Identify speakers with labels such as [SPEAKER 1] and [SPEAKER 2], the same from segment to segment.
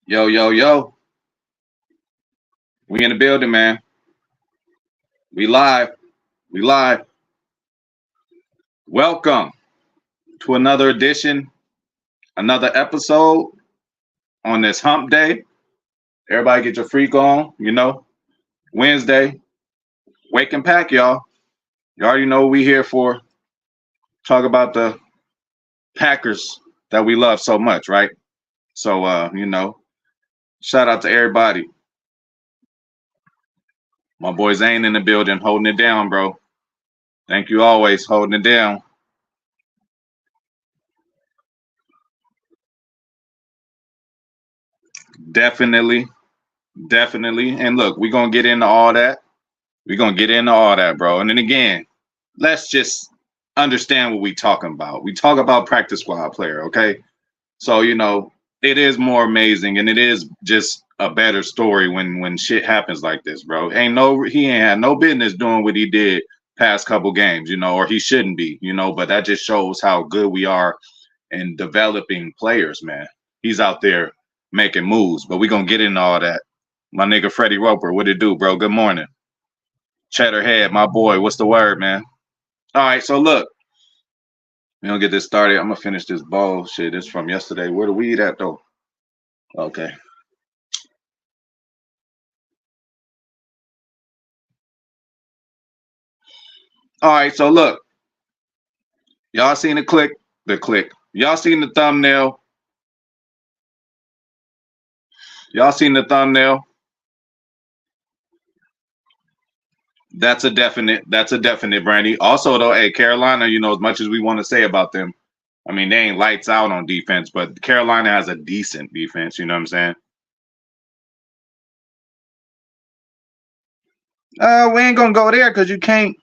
[SPEAKER 1] Yo, yo, yo. We in the building, man. We live. We live. Welcome to another edition, another episode on this hump day. Everybody get your freak on, Wednesday. Wake and pack, y'all. You already know what we here for. Talk about the Packers that we love so much, right? So shout out to everybody. My boy Zane in the building, holding it down, bro. Thank you always holding it down. Definitely, definitely. And look, we're gonna get into all that. We're gonna get into all that, bro. And then again, let's just understand what we talking about. We talk about practice squad player, okay? So, it is more amazing and it is just a better story when shit happens like this, bro. He ain't had no business doing what he did past couple games, or he shouldn't be, but that just shows how good we are in developing players, man. He's out there making moves, but we gonna get into all that. My nigga Freddie Roper, what it do, bro? Good morning. Cheddarhead, my boy, what's the word, man? All right, so look, we gonna get this started. I'm gonna finish this bowl. Shit, this from yesterday. Where the weed at though? Okay. All right, so look, y'all seen the click. Y'all seen the thumbnail. Y'all seen the thumbnail. That's a definite. That's a definite, Brandy. Also, though, hey, Carolina, as much as we want to say about them, I mean, they ain't lights out on defense, but Carolina has a decent defense. You know what I'm saying? We ain't gonna go there because you can't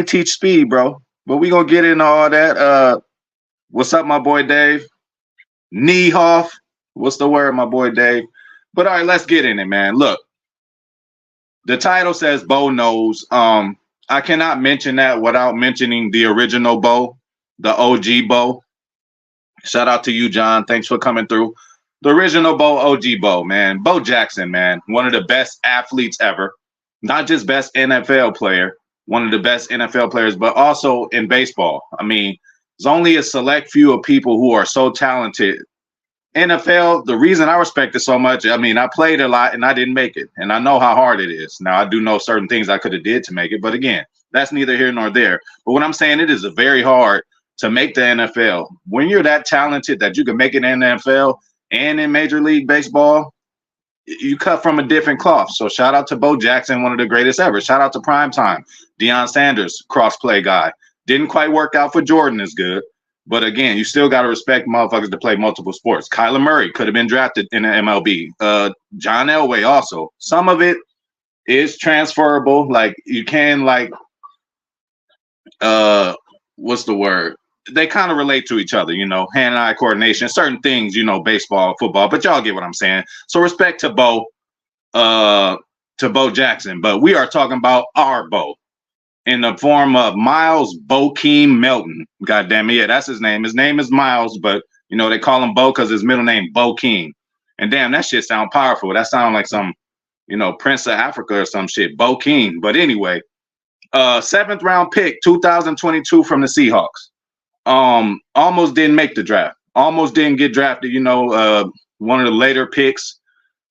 [SPEAKER 1] teach speed, bro. But we gonna get into all that. What's up, my boy Dave? Niehoff. What's the word, my boy Dave? But all right, let's get in it, man. Look, the title says Bo knows. I cannot mention that without mentioning the original Bo, the OG Bo. Shout out to you, John. Thanks for coming through. The original Bo, OG Bo, man. Bo Jackson, man. One of the best athletes ever. Not just best NFL player, one of the best NFL players, but also in baseball. I mean, there's only a select few of people who are so talented. NFL, the reason I respect it so much, I mean, I played a lot and I didn't make it. And I know how hard it is. Now, I do know certain things I could have did to make it. But again, that's neither here nor there. But what I'm saying, it is very hard to make the NFL. When you're that talented that you can make it in the NFL and in Major League Baseball, you cut from a different cloth. So shout out to Bo Jackson, one of the greatest ever. Shout out to Primetime, Deion Sanders, cross-play guy. Didn't quite work out for Jordan as good. But again, you still got to respect motherfuckers to play multiple sports. Kyler Murray could have been drafted in the MLB. John Elway also. Some of it is transferable. Like you can what's the word? They kind of relate to each other, hand-eye coordination, certain things, baseball, football, but y'all get what I'm saying. So respect to Bo Jackson, but we are talking about our Bo in the form of Miles Bokeem Melton. God damn it, yeah, that's his name. His name is Miles, but they call him Bo because his middle name Bokeem. And damn, that shit sound powerful. That sound like some, Prince of Africa or some shit. Bokeem. But anyway, seventh round pick, 2022 from the Seahawks. Almost didn't make the draft. Almost didn't get drafted. One of the later picks.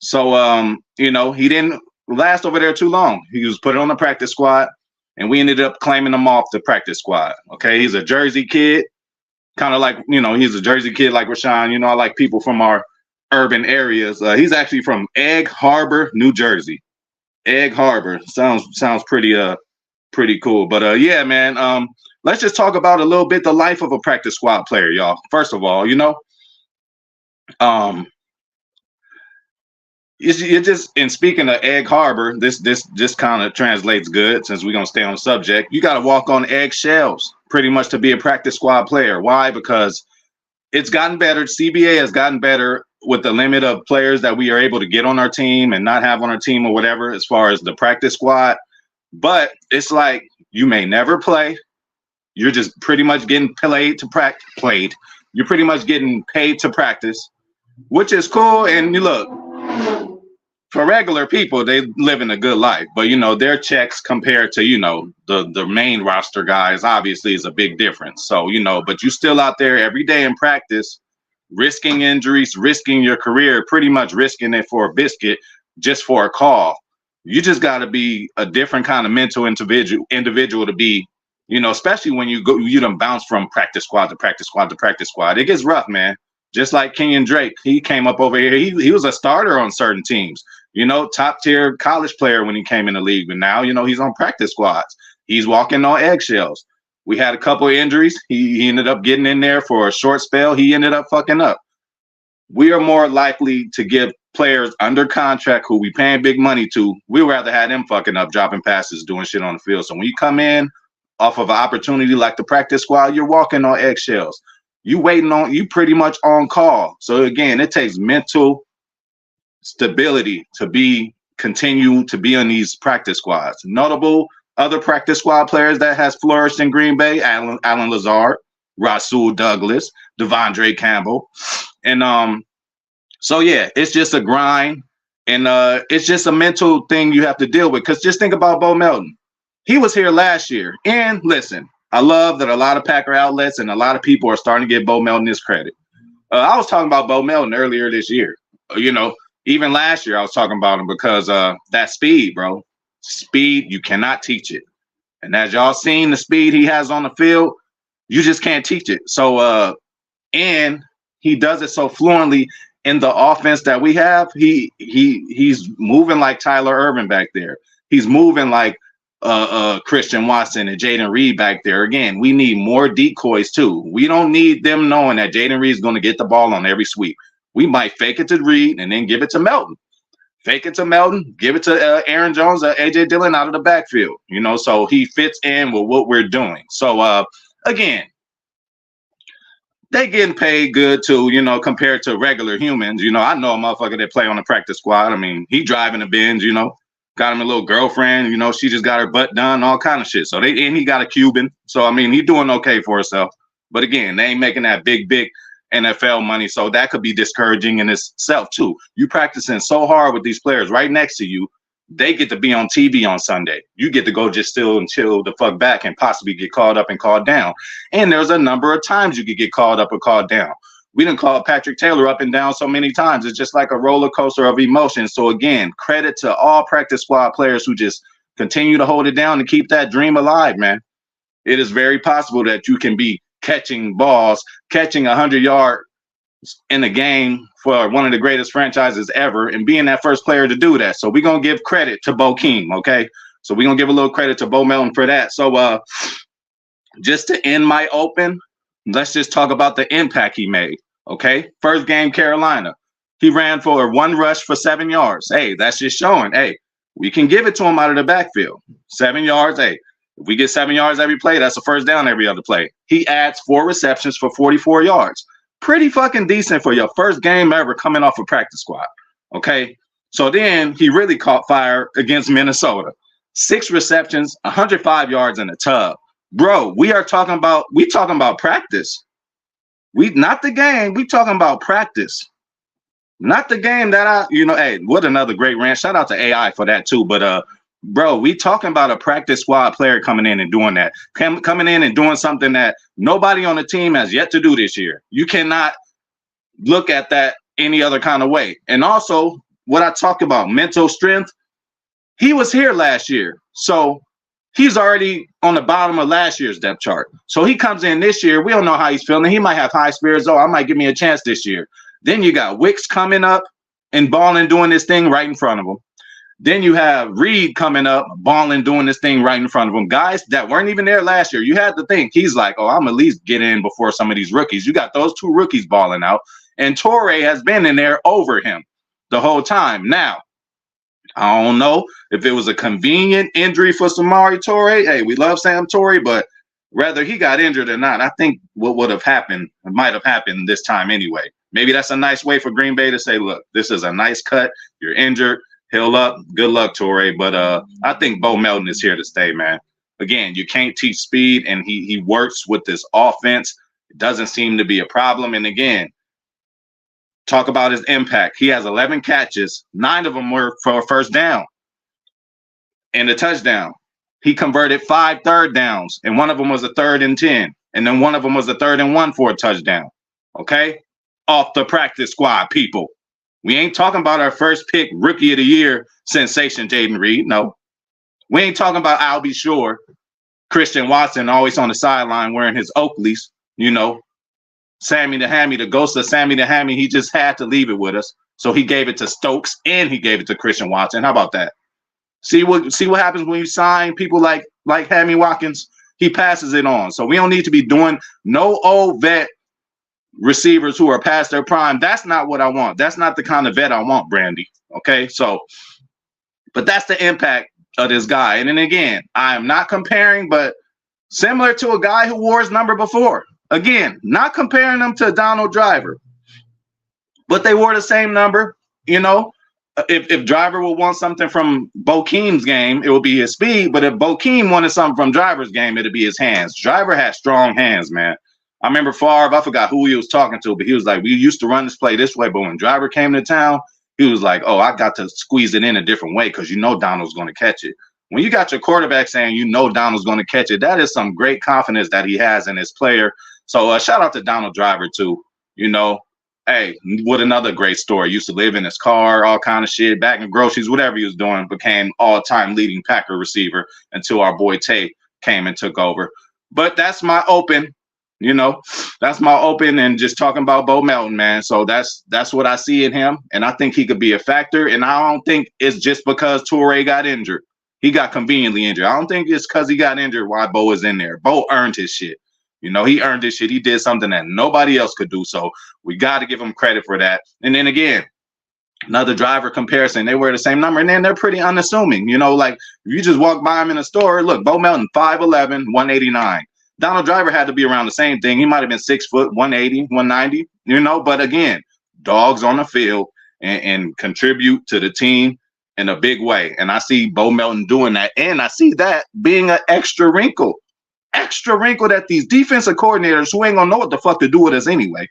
[SPEAKER 1] So he didn't last over there too long. He was put on the practice squad, and we ended up claiming him off the practice squad. Okay, he's a Jersey kid, kind of like he's a Jersey kid like Rashawn. I like people from our urban areas. He's actually from Egg Harbor, New Jersey. Egg Harbor sounds pretty cool. But yeah, man. Let's just talk about a little bit the life of a practice squad player, y'all. First of all, you just in speaking of Egg Harbor, this just kind of translates good since we're gonna stay on the subject. You got to walk on eggshells pretty much to be a practice squad player. Why? Because it's gotten better. CBA has gotten better with the limit of players that we are able to get on our team and not have on our team or whatever, as far as the practice squad. But it's like you may never play. You're just pretty much getting played to practice. You're pretty much getting paid to practice. which is cool. And you look, for regular people, they living a good life, but you know their checks compared to the main roster guys obviously is a big difference. So but you still out there every day in practice, risking injuries, risking your career, pretty much risking it for a biscuit, just for a call. You just got to be a different kind of mental individual to be, especially when you done bounce from practice squad to practice squad to practice squad. It gets rough, man. Just like Kenyon Drake, he came up over here. He was a starter on certain teams, top tier college player when he came in the league. But now, he's on practice squads. He's walking on eggshells. We had a couple of injuries. He ended up getting in there for a short spell. He ended up fucking up. We are more likely to give players under contract who we paying big money to. We rather have them fucking up, dropping passes, doing shit on the field. So when you come in off of an opportunity like the practice squad, you're walking on eggshells. You pretty much on call. So again, it takes mental stability to continue to be on these practice squads. Notable other practice squad players that has flourished in Green Bay: Allen Lazard, Rasul Douglas, Devondre Campbell. And so yeah, it's just a grind, and it's just a mental thing you have to deal with. Because just think about Bo Melton. He was here last year, and listen, I love that a lot of Packer outlets and a lot of people are starting to give Bo Melton his credit. I was talking about Bo Melton earlier this year. Even last year I was talking about him because that speed, bro. Speed, you cannot teach it. And as y'all seen the speed he has on the field, you just can't teach it. So and he does it so fluently in the offense that we have. He's moving like Tyler Ervin back there. He's moving like Christian Watson and Jaden Reed back there. Again, we need more decoys too. We don't need them knowing that Jaden Reed is going to get the ball on every sweep. We might fake it to Reed and then give it to Melton. Fake it to Melton, give it to Aaron Jones or AJ Dillon out of the backfield. So he fits in with what we're doing. So again, they getting paid good too, compared to regular humans. I know a motherfucker that play on the practice squad. I mean, he driving the Benz, got him a little girlfriend, she just got her butt done, all kind of shit. So and he got a Cuban. So I mean, he doing okay for himself. But again, they ain't making that big NFL money. So that could be discouraging in itself too. You practicing so hard with these players right next to you. They get to be on TV on Sunday. You get to go just still and chill the fuck back and possibly get called up and called down. And there's a number of times you could get called up or called down. We didn't call Patrick Taylor up and down so many times. It's just like a roller coaster of emotions. So again, credit to all practice squad players who just continue to hold it down and keep that dream alive, man. It is very possible that you can be catching balls, catching 100 yards in a game for one of the greatest franchises ever and being that first player to do that. So we're going to give credit to Bokeem, okay? So we're going to give a little credit to Bo Melton for that. So just to end my open, let's just talk about the impact he made, okay? First game, Carolina. He ran for one rush for 7 yards. Hey, that's just showing, hey, we can give it to him out of the backfield. 7 yards, hey. If we get 7 yards every play, that's a first down every other play. He adds 4 receptions for 44 yards. Pretty fucking decent for your first game ever coming off a practice squad. Okay. So then he really caught fire against Minnesota. 6 receptions, 105 yards in a tub. Bro, we talking about practice. Not the game. We talking about practice. Not the game that hey, what another great rant. Shout out to AI for that too. But bro, we talking about a practice squad player coming in and doing that. Coming in and doing something that nobody on the team has yet to do this year. You cannot look at that any other kind of way. And also, what I talk about, mental strength, he was here last year. So he's already on the bottom of last year's depth chart. So he comes in this year. We don't know how he's feeling. He might have high spirits. Oh, I might give me a chance this year. Then you got Wicks coming up and balling, doing this thing right in front of him. Then you have Reed coming up, balling, doing this thing right in front of him. Guys that weren't even there last year. You had to think he's like, oh, I'm at least get in before some of these rookies. You got those 2 rookies balling out, and Torrey has been in there over him the whole time. Now, I don't know if it was a convenient injury for Samori Toure. Hey, we love Sam Torrey, but whether he got injured or not, I think what would have happened might have happened this time anyway. Maybe that's a nice way for Green Bay to say, look, this is a nice cut. You're injured. Heal up. Good luck, Torrey. But I think Bo Melton is here to stay, man. Again, you can't teach speed, and he works with this offense. It doesn't seem to be a problem. And again, Talk about his impact. He has 11 catches. 9 of them were for a first down and a touchdown. He converted 5 third downs, and one of them was a 3rd and 10. And then one of them was a 3rd and 1 for a touchdown. Okay? Off the practice squad, people. We ain't talking about our first pick, rookie of the year sensation, Jayden Reed. No. We ain't talking about Albie Shore, Christian Watson, always on the sideline wearing his Oakleys, you know. Sammy the Hammy, the ghost of Sammy the Hammy, he just had to leave it with us. So he gave it to Stokes and he gave it to Christian Watson. How about that? See what happens when you sign people like Hammy Watkins? He passes it on. So we don't need to be doing no old vet receivers who are past their prime. That's not what I want. That's not the kind of vet I want, Brandy. Okay, so, but that's the impact of this guy. And then again, I am not comparing, but similar to a guy who wore his number before. Again, not comparing them to Donald Driver, but they wore the same number. You know, if Driver would want something from Bokeem's game, it would be his speed. But if Bokeem wanted something from Driver's game, it'd be his hands. Driver had strong hands, man. I remember Favre, I forgot who he was talking to, but he was like, we used to run this play this way, but when Driver came to town, he was like, oh, I got to squeeze it in a different way because you know Donald's going to catch it. When you got your quarterback saying you know Donald's going to catch it, that is some great confidence that he has in his player. So shout out to Donald Driver, too. You know, hey, what another great story. Used to live in his car, all kind of shit, bagging groceries, whatever he was doing, became all-time leading Packer receiver until our boy Tay came and took over. But that's my open. You know, that's my open and just talking about Bo Melton, man. So that's what I see in him. And I think he could be a factor. And I don't think it's just because Toure got injured. He got conveniently injured. I don't think it's because he got injured why Bo is in there. Bo earned his shit. You know, he earned his shit. He did something that nobody else could do. So we got to give him credit for that. And then again, another Driver comparison. They wear the same number. And then they're pretty unassuming. You know, like if you just walk by him in a store, look, Bo Melton, 5'11", 189. Donald Driver had to be around the same thing. He might have been 6 foot, 180, 190, you know, but again, dogs on the field and contribute to the team in a big way. And I see Bo Melton doing that. And I see that being an extra wrinkle that these defensive coordinators who ain't gonna know what the fuck to do with us anyway.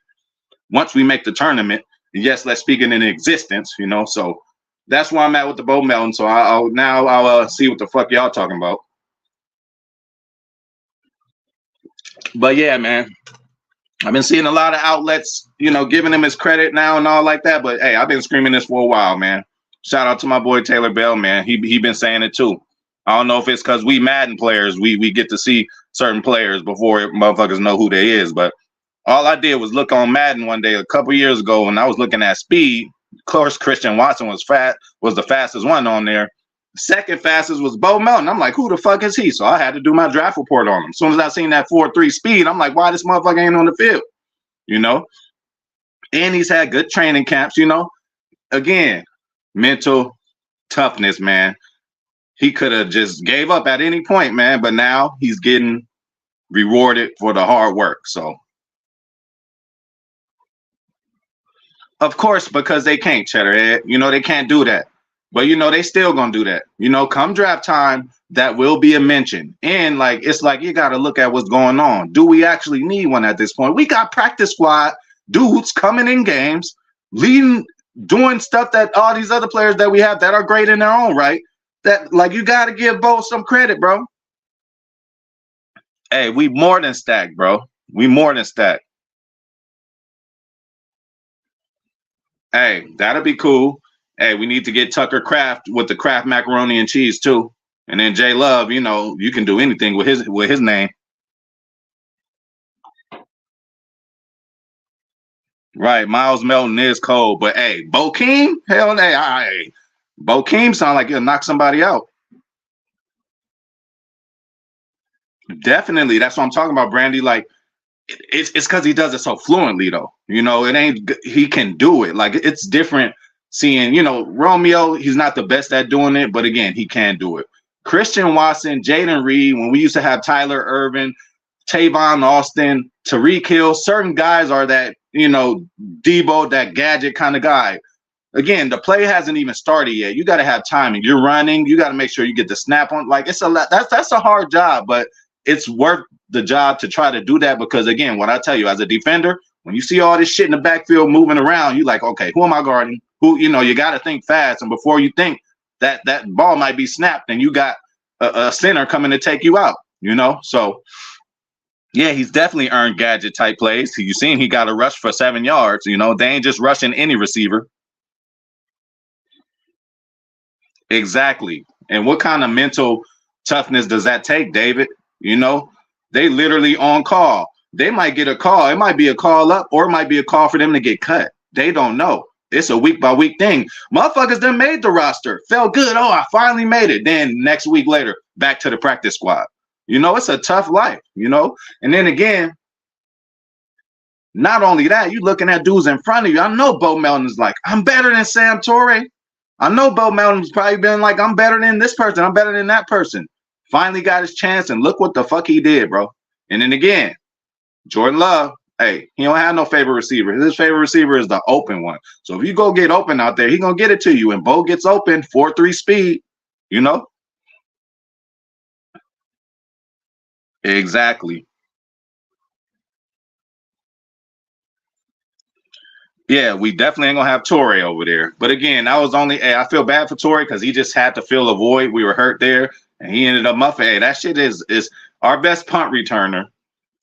[SPEAKER 1] Once we make the tournament, yes, let's speak it in existence, you know. So that's where I'm at with the Bo Melton. So I'll see what the fuck y'all talking about. But yeah, man, I've been seeing a lot of outlets, you know, giving him his credit now and all like that. But hey, I've been screaming this for a while, man. Shout out to my boy Taylor Bell, man. He been saying it too. I don't know if it's because we Madden players, we get to see certain players before motherfuckers know who they is. But all I did was look on Madden one day a couple years ago, and I was looking at speed. Of course, Christian Watson was the fastest one on there. Second fastest was Bo Melton. I'm like, who the fuck is he? So I had to do my draft report on him. As soon as I seen that 4.3 speed, I'm like, why this motherfucker ain't on the field? You know? And he's had good training camps, you know? Again, mental toughness, man. He could have just gave up at any point, man, but now he's getting rewarded for the hard work. So, of course, because they can't, Cheddarhead. You know, they can't do that. But, you know, they still going to do that. You know, come draft time, that will be a mention. And, like, it's like you got to look at what's going on. Do we actually need one at this point? We got practice squad dudes coming in games, leading, doing stuff that all these other players that we have that are great in their own right. That, like, you got to give Bo some credit, bro. Hey, we more than stacked, bro. We more than stacked. Hey, that'll be cool. Hey, we need to get Tucker Kraft with the Kraft macaroni and cheese too. And then J Love, you know, you can do anything with his name. Right, Miles Melton is cold, but hey, Bokeem, hell hey, all right. Bokeem sound like he'll knock somebody out. Definitely, that's what I'm talking about, Brandy. Like, it's because he does it so fluently, though. You know, it ain't he can do it. Like, it's different. Seeing, you know, Romeo, he's not the best at doing it, but again, he can do it. Christian Watson, Jayden Reed, when we used to have Tyler Irvin, Tavon Austin, Tyreek Hill, certain guys are that, you know, Debo, that gadget kind of guy. Again, the play hasn't even started yet. You got to have timing. You're running. You got to make sure you get the snap on. Like, it's a lot. That's a hard job, but it's worth the job to try to do that because, again, what I tell you, as a defender, When you see all this shit in the backfield moving around, you like, okay, who am I guarding? Who, you got to think fast. And before you think that ball might be snapped and you got a center coming to take you out, So, yeah, he's definitely earned gadget type plays. You seen he got a rush for 7 yards. They ain't just rushing any receiver. Exactly. And what kind of mental toughness does that take, David? They literally on call. They might get a call. It might be a call up or it might be a call for them to get cut. They don't know. It's a week by week thing. Motherfuckers done made the roster. Felt good. Oh, I finally made it. Then next week later, back to the practice squad. It's a tough life, And then again, not only that, you looking at dudes in front of you. I know Bo Melton is like, I'm better than Sam Torre. I know Bo Melton's probably been like, I'm better than this person. I'm better than that person. Finally got his chance, and look what the fuck he did, bro. And then again, Jordan Love, hey, he don't have no favorite receiver. His favorite receiver is the open one. So if you go get open out there, he gonna get it to you. And Bo gets open, 4.3 speed, Exactly. Yeah, we definitely ain't gonna have Torrey over there. But again, that was only. Hey, I feel bad for Torrey because he just had to fill a void. We were hurt there, and he ended up muffing. Hey, that shit is our best punt returner.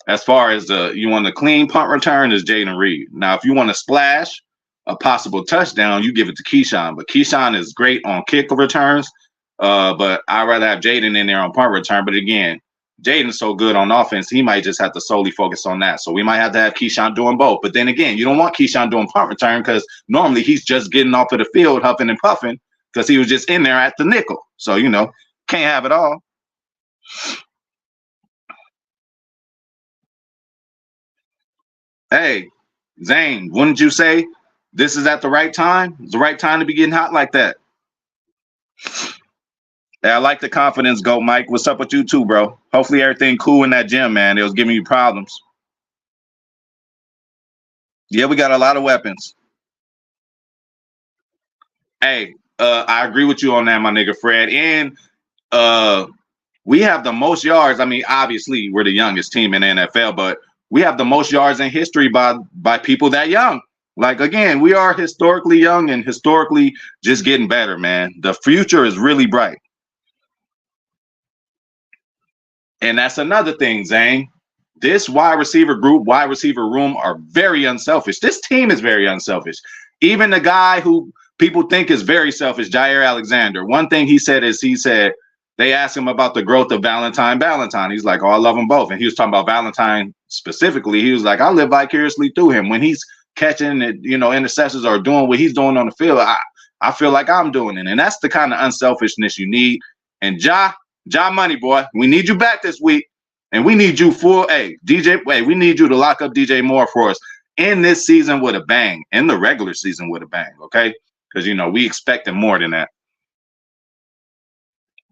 [SPEAKER 1] As far as you want a clean punt return is Jayden Reed. Now, if you want to splash a possible touchdown, you give it to Keyshawn. But Keyshawn is great on kick returns. But I'd rather have Jayden in there on punt return. But again, Jayden's so good on offense, he might just have to solely focus on that. So we might have to have Keyshawn doing both. But then again, you don't want Keyshawn doing punt return because normally he's just getting off of the field, huffing and puffing because he was just in there at the nickel. So, can't have it all. Hey, Zane, wouldn't you say this is at the right time? It's the right time to be getting hot like that. Yeah, I like the confidence, Go Mike. What's up with you too, bro? Hopefully everything cool in that gym, man. It was giving you problems. Yeah, we got a lot of weapons. Hey, I agree with you on that, my nigga Fred. And we have the most yards. I mean, obviously, we're the youngest team in the NFL, but we have the most yards in history by people that young. Like, again, we are historically young and historically just getting better, man. The future is really bright. And that's another thing, Zane. This wide receiver group, wide receiver room are very unselfish. This team is very unselfish. Even the guy who people think is very selfish, Jair Alexander. One thing he said is they asked him about the growth of Valentine. He's like, oh, I love them both. And he was talking about Valentine specifically. He was like, I live vicariously through him. When he's catching it, interceptions or doing what he's doing on the field, I feel like I'm doing it. And that's the kind of unselfishness you need. And Ja Money, boy, we need you back this week. And we need you we need you to lock up DJ Moore for us in this season with a bang, in the regular season with a bang, okay? Because, we expecting more than that.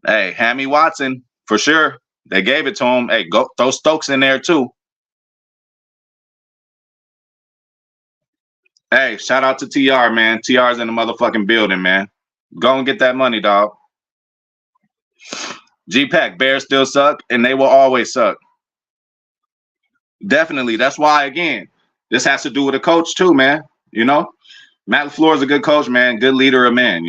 [SPEAKER 1] Hey, Hammy Watson, for sure. They gave it to him. Hey, go throw Stokes in there too. Hey, shout out to TR, man. TR's in the motherfucking building, man. Go and get that money, dog. G-Pack, Bears still suck, and they will always suck. Definitely. That's why, again, this has to do with a coach too, man. Matt LaFleur is a good coach, man. Good leader of men,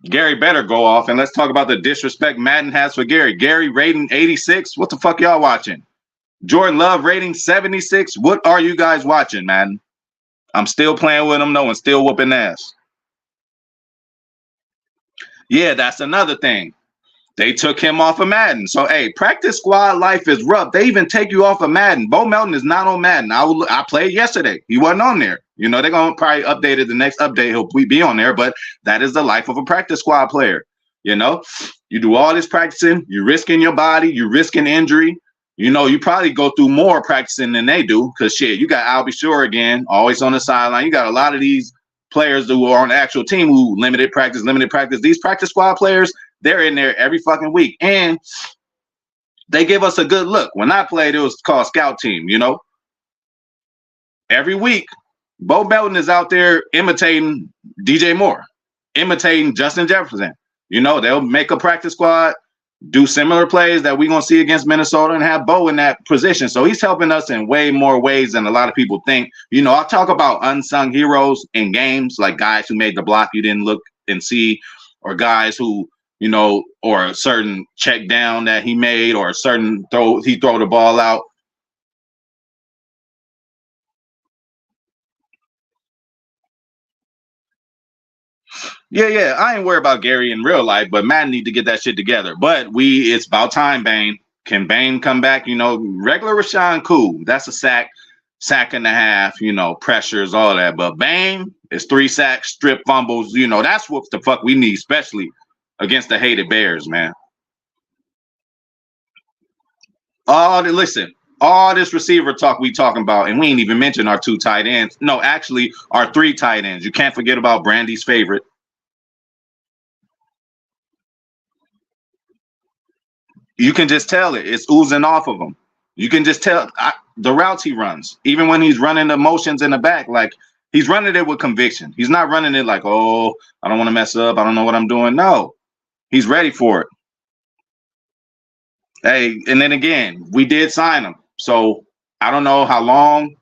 [SPEAKER 1] Gary better go off, and let's talk about the disrespect Madden has for Gary. Gary rating 86. What the fuck y'all watching? Jordan Love rating 76. What are you guys watching, Madden? I'm still playing with him, though, and still whooping ass. Yeah, that's another thing. They took him off of Madden. So, hey, practice squad life is rough. They even take you off of Madden. Bo Melton is not on Madden. I played yesterday. He wasn't on there. They're going to probably update it. The next update, he'll be on there. But that is the life of a practice squad player. You do all this practicing. You're risking your body. You're risking injury. You probably go through more practicing than they do because, shit, you got Albie Shore again, always on the sideline. You got a lot of these players who are on the actual team who limited practice. These practice squad players, they're in there every fucking week. And they give us a good look. When I played, it was called Scout Team, Every week, Bo Melton is out there imitating DJ Moore, imitating Justin Jefferson. They'll make a practice squad. do similar plays that we're gonna see against Minnesota and have Bo in that position. So he's helping us in way more ways than a lot of people think. I talk about unsung heroes in games, like guys who made the block you didn't look and see, or guys who, or a certain check down that he made, or a certain throw the ball out. Yeah. I ain't worried about Gary in real life, but Madden need to get that shit together. But it's about time, Bane. Can Bane come back? Regular Rashawn, cool. That's a sack and a half, pressures, all that. But Bane is 3 sacks, strip fumbles. That's what the fuck we need, especially against the hated Bears, man. All this receiver talk we talking about, and we ain't even mentioned our 2 tight ends. No, actually, our 3 tight ends. You can't forget about Brandy's favorite. You can just tell it's oozing off of him. You can just tell the routes he runs, even when he's running the motions in the back, like he's running it with conviction. He's not running it like, oh, I don't want to mess up. I don't know what I'm doing. No, he's ready for it. Hey, and then again, we did sign him. So I don't know how long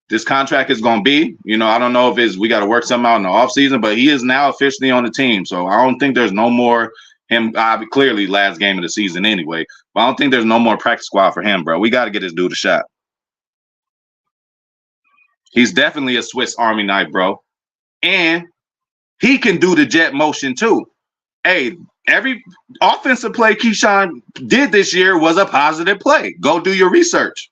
[SPEAKER 1] this contract is going to be. I don't know if we got to work something out in the offseason, but he is now officially on the team. So I don't think there's no more him. Clearly last game of the season anyway, but I don't think there's no more practice squad for him, bro. We got to get this dude a shot. He's definitely a Swiss Army knife, bro. And he can do the jet motion too. Hey, every offensive play Keyshawn did this year was a positive play. Go do your research.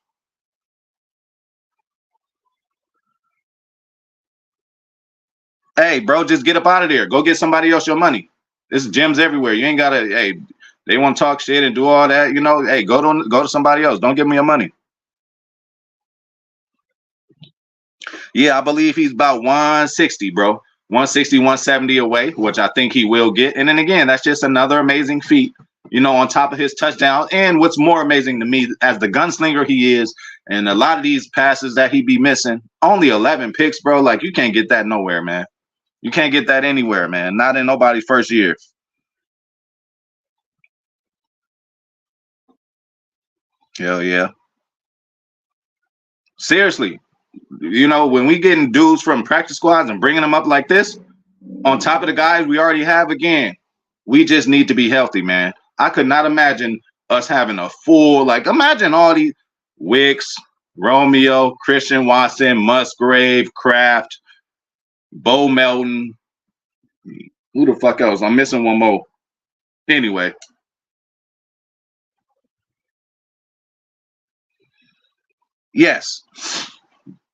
[SPEAKER 1] Hey, bro, just get up out of there. Go get somebody else your money. There's gyms everywhere. You ain't gotta. Hey, they want to talk shit and do all that. Hey, go to somebody else. Don't give me your money. Yeah, I believe he's about 160, bro. 160, 170 away, which I think he will get. And then again, that's just another amazing feat, on top of his touchdown. And what's more amazing to me, as the gunslinger he is, and a lot of these passes that he be missing, only 11 picks, bro. Like, you can't get that nowhere, man. You can't get that anywhere, man. Not in nobody's first year. Hell yeah. Seriously. When we getting dudes from practice squads and bringing them up like this, on top of the guys we already have, again, we just need to be healthy, man. I could not imagine us having a full, imagine all these Wicks, Romeo, Christian Watson, Musgrave, Kraft, Bo Melton. Who the fuck else? I'm missing one more. Anyway. Yes.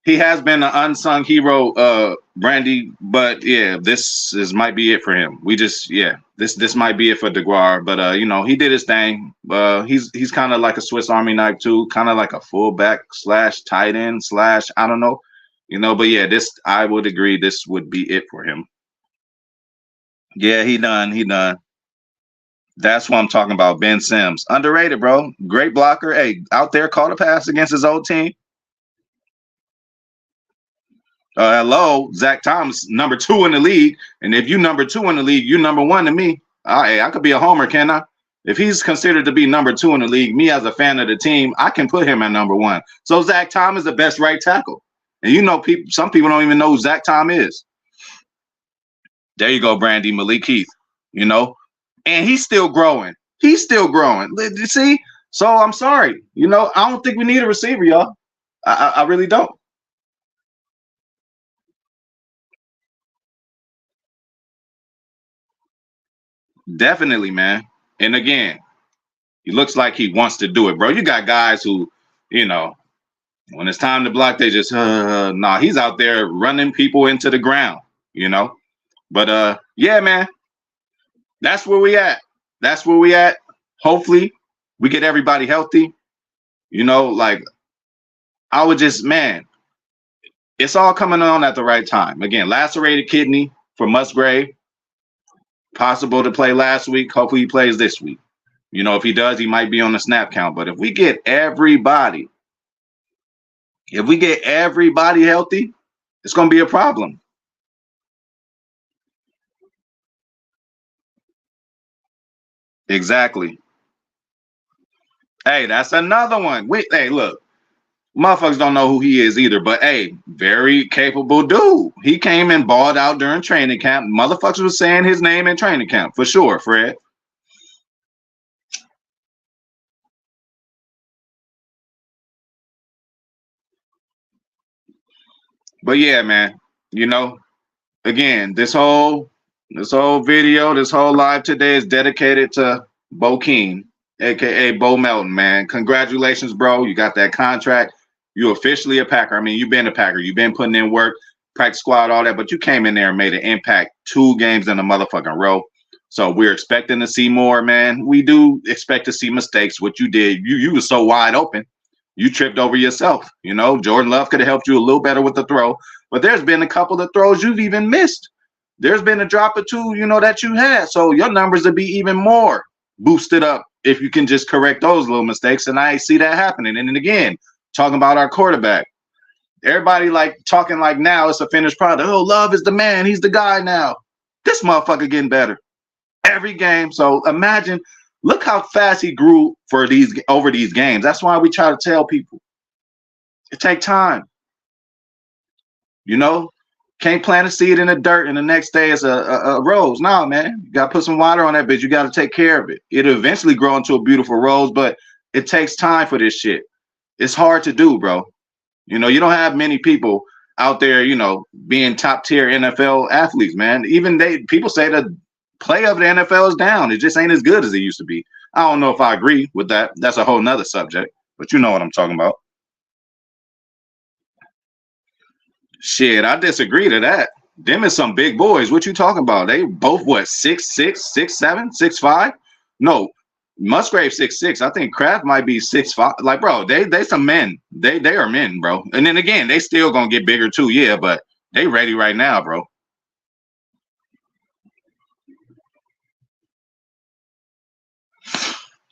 [SPEAKER 1] He has been an unsung hero, Brandy, but yeah, this might be it for him. This might be it for DeGuara, but he did his thing. He's kind of like a Swiss Army knife too, kind of like a fullback / tight end / I don't know, but yeah, I would agree this would be it for him. Yeah, he done. That's what I'm talking about. Ben Sims, underrated, bro. Great blocker. Hey, out there, caught a pass against his old team. Hello, Zach Thomas, number 2 in the league. And if you number 2 in the league, you number 1 to me. Hey, I could be a homer, can I? If he's considered to be number 2 in the league, me as a fan of the team, I can put him at number 1. So Zach Thomas is the best right tackle. And some people don't even know who Zach Tom is. There you go, Brandy, Malik Heath. And he's still growing. See? So I'm sorry. I don't think we need a receiver, y'all. I really don't. Definitely, man. And again, he looks like he wants to do it, bro. You got guys who, when it's time to block, they just, nah, he's out there running people into the ground, But yeah, man, that's where we at. Hopefully we get everybody healthy. I would just, man, it's all coming on at the right time. Again, lacerated kidney for Musgrave. Possible to play last week. Hopefully he plays this week. If he does, he might be on the snap count. But if we get everybody healthy, it's going to be a problem. Exactly. Hey, that's another one. Hey, look, motherfuckers don't know who he is either, but hey, very capable dude. He came and balled out during training camp. Motherfuckers was saying his name in training camp for sure, Fred. But yeah, man, you know, again, this whole video, this whole live today is dedicated to Bo King, aka Bo Melton, man. Congratulations, bro. You got that contract. You officially a Packer. I mean, you've been a Packer. You've been putting in work, practice squad, all that, but you came in there and made an impact 2 games in a motherfucking row. So we're expecting to see more, man. We do expect to see mistakes. What you did, you were so wide open. You tripped over yourself. You know, Jordan Love could have helped you a little better with the throw, but there's been a couple of throws you've even missed. There's been a drop or two, that you had. So your numbers will be even more boosted up if you can just correct those little mistakes. And I see that happening. And then again, talking about our quarterback, everybody like talking like now it's a finished product. Oh, Love is the man. He's the guy now. This motherfucker getting better every game. So imagine, look how fast he grew for over these games. That's why we try to tell people it take time. Can't plant a seed in the dirt and the next day it's a rose. No, man. You got to put some water on that bitch. You got to take care of it. It'll eventually grow into a beautiful rose, but it takes time for this shit. It's hard to do, bro. You don't have many people out there, being top tier NFL athletes, man. Even people say the play of the NFL is down. It just ain't as good as it used to be. I don't know if I agree with that. That's a whole nother subject, but you know what I'm talking about. Shit, I disagree to that. Them is some big boys. What you talking about? They both what, 6'6", 6'7", 6'5"? No, Musgrave 6'6". I think Kraft might be 6'5". Like, bro, they some men. They are men, bro. And then again, they still gonna get bigger too, yeah, but they ready right now, bro.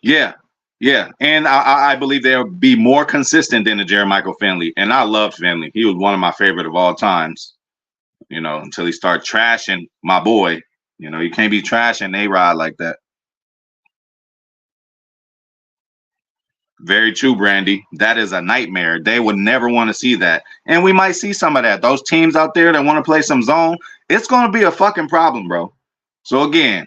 [SPEAKER 1] Yeah, yeah. And I believe they'll be more consistent than the Jermichael Finley. And I loved Finley. He was one of my favorite of all times. Until he started trashing my boy. You can't be trashing A-Rod like that. Very true, Brandy. That is a nightmare. They would never want to see that. And we might see some of that. Those teams out there that want to play some zone, it's going to be a fucking problem, bro. So again,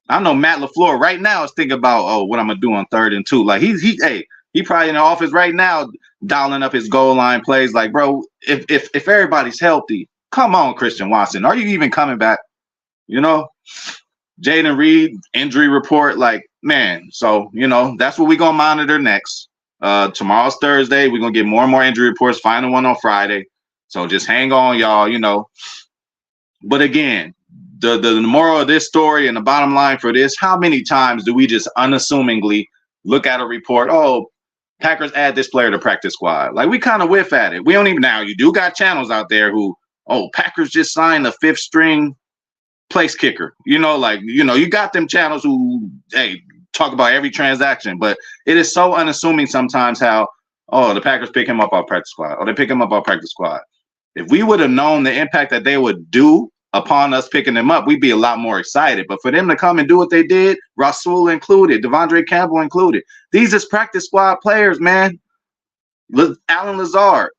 [SPEAKER 1] I know Matt LaFleur right now is thinking about, oh, what I'm going to do on 3rd and 2. Like he probably in the office right now dialing up his goal line plays. Like, bro, if everybody's healthy, come on, Christian Watson. Are you even coming back? Jaden Reed, injury report, like, man. So, that's what we're going to monitor next. Tomorrow's Thursday. We're going to get more and more injury reports. Final one on Friday. So just hang on, y'all, But again, the moral of this story and the bottom line for this, how many times do we just unassumingly look at a report, oh, Packers add this player to practice squad? Like, we kind of whiff at it. We don't even, now you do got channels out there who, oh, Packers just signed a 5th string place kicker. You got them channels who, hey, talk about every transaction, but it is so unassuming sometimes how, oh, the Packers pick him up off practice squad, or they pick him up off practice squad. If we would have known the impact that they would do upon us picking them up, we'd be a lot more excited. But for them to come and do what they did, Rasul included, Devondre Campbell included, these is practice squad players, man. Alan Lazard.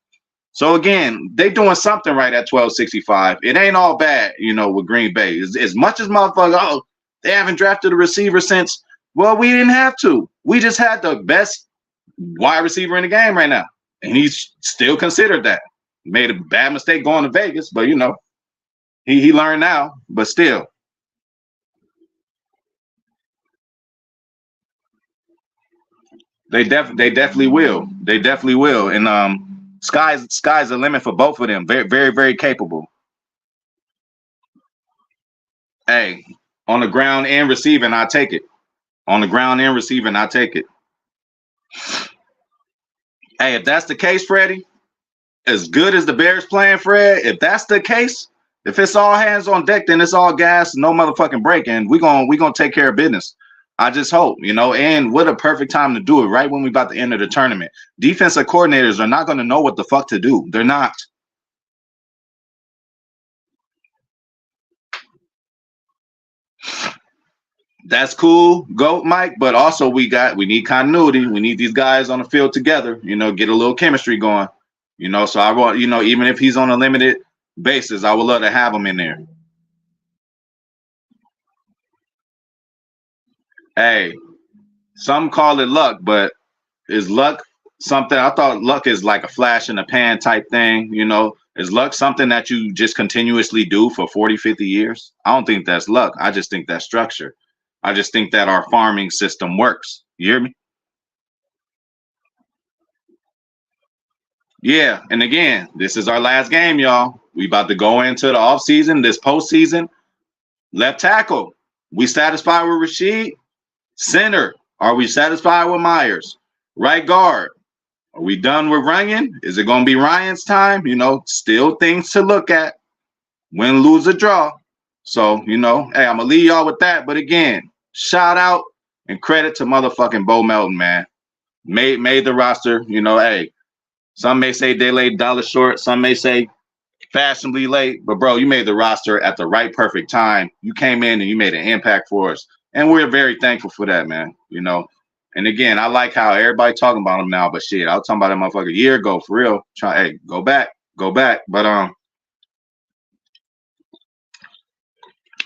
[SPEAKER 1] So again, they doing something right at 1265. It ain't all bad, with Green Bay. As much as motherfuckers, oh, they haven't drafted a receiver since, well, we didn't have to. We just had the best wide receiver in the game right now. And he's still considered that. Made a bad mistake going to Vegas, but he learned now, but still. They definitely will. They definitely will. And sky's the limit for both of them. Very, very, very capable. Hey, on the ground and receiving, I take it. On the ground and receiving, I take it. Hey, if that's the case, Freddie, as good as the Bears playing, Fred, if that's the case, if it's all hands on deck, then it's all gas, no motherfucking break, and we gonna take care of business. I just hope, and what a perfect time to do it, right when we about to enter the tournament. Defensive coordinators are not gonna know what the fuck to do. They're not. That's cool, go Mike. But also we need continuity. We need these guys on the field together. You know, get a little chemistry going. You know, so I want, you know, even if he's on a limited basis, I would love to have him in there. Hey, some call it luck, but is luck something? I thought luck is like a flash in the pan type thing. You know, is luck something that you just continuously do for 40, 50 years? I don't think that's luck. I just think that's structure. I just think that our farming system works. You hear me? Yeah. And again, this is our last game, y'all. We about to go into the off season, this postseason. Left tackle. We satisfied with Rashid? Center. Are we satisfied with Myers? Right guard. Are we done with Ryan? Is it going to be Ryan's time? You know, still things to look at. Win, lose, or draw. So, you know, hey, I'm going to leave y'all with that. But again, shout out and credit to motherfucking Bo Melton, man. Made the roster. You know, hey, some may say they laid dollar short. Some may say fashionably late. But, bro, you made the roster at the right perfect time. You came in and you made an impact for us. And we're very thankful for that, man. You know, and again, I like how everybody talking about him now, but shit, I was talking about that motherfucker a year ago for real. Hey, go back. But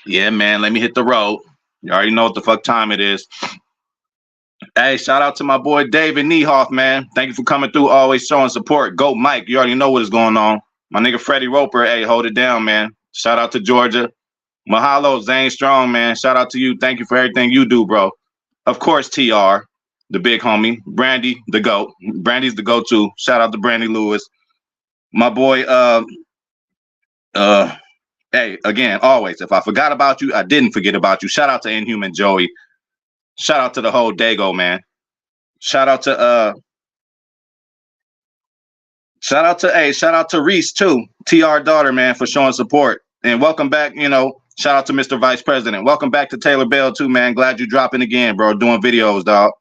[SPEAKER 1] yeah, man, let me hit the road. You already know what the fuck time it is. Hey, shout out to my boy David Niehoff, man. Thank you for coming through, always showing support. Go Mike, you already know what is going on. My nigga Freddie Roper, hey, hold it down, man. Shout out to Georgia. Mahalo, Zane Strong, man. Shout out to you. Thank you for everything you do, bro. Of course, TR, the big homie. Brandy, the GOAT. Brandy's the go-to. Shout out to Brandy Lewis. My boy, hey, again, always, if I forgot about you, I didn't forget about you. Shout out to Inhuman Joey. Shout out to the whole Dago, man. Shout out to Reese too, TR daughter, man, for showing support. And welcome back, you know, shout out to Mr. Vice President. Welcome back to Taylor Bell too, man. Glad you dropping again, bro. Doing videos, dog.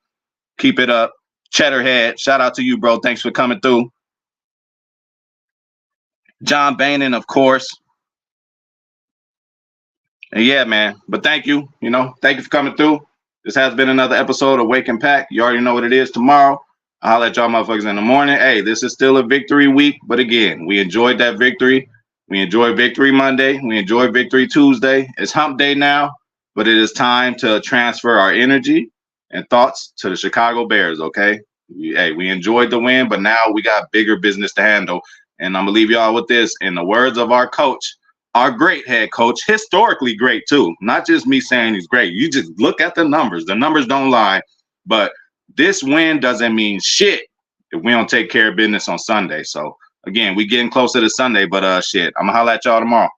[SPEAKER 1] Keep it up. Cheddarhead, shout out to you, bro. Thanks for coming through. John Bainan, of course. And yeah, man. But thank you. You know, thank you for coming through. This has been another episode of Wake and Pack. You already know what it is tomorrow. I'll let y'all motherfuckers in the morning. Hey, this is still a victory week. But again, we enjoyed that victory. We enjoyed Victory Monday. We enjoyed Victory Tuesday. It's hump day now, but it is time to transfer our energy and thoughts to the Chicago Bears, okay? We enjoyed the win, but now we got bigger business to handle. And I'm going to leave y'all with this. In the words of our coach, our great head coach, historically great too. Not just me saying he's great. You just look at the numbers. The numbers don't lie. But this win doesn't mean shit if we don't take care of business on Sunday. So, again, we getting closer to Sunday, but shit, I'm going to holler at y'all tomorrow.